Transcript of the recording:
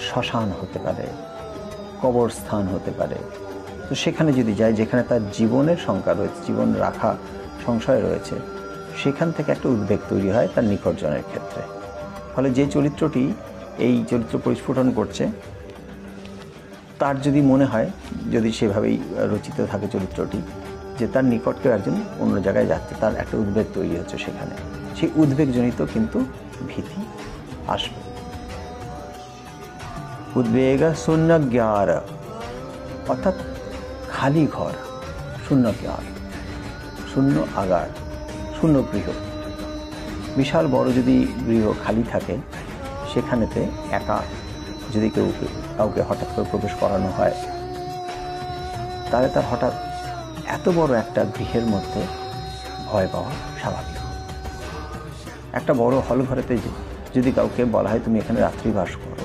শ্মশান হতে পারে, কবরস্থান হতে পারে। তো সেখানে যদি যায়, যেখানে তার জীবনের শঙ্কা রয়েছে, জীবন রাখা সংশয় রয়েছে, সেখান থেকে একটা উদ্বেগ তৈরি হয় তার নিকটজনের ক্ষেত্রে। ফলে যে চরিত্রটি এই চরিত্র পরিস্ফুটন করছে, তার যদি মনে হয়, যদি সেভাবেই রচিত থাকে চরিত্রটি, যে তার নিকট কেউ একজন অন্য জায়গায় যাচ্ছে, তার একটা উদ্বেগ তৈরি হচ্ছে সেখানে, সেই উদ্বেগজনিত কিন্তু ভীতি আসবে। উদ্বেগ শূন্যজ্ঞার, অর্থাৎ খালি ঘর, শূন্যজ্ঞার, শূন্য আগার, শূন্য গৃহ। বিশাল বড় যদি গৃহ খালি থাকে, সেখানেতে একা যদি কাউকে হঠাৎ করে প্রবেশ করানো হয়, তাহলে তার হঠাৎ এত বড় একটা গৃহের মধ্যে ভয় পাওয়া স্বাভাবিক। একটা বড় হল ঘরেতে যদি কাউকে বলা হয় তুমি এখানে রাত্রিবাস করো,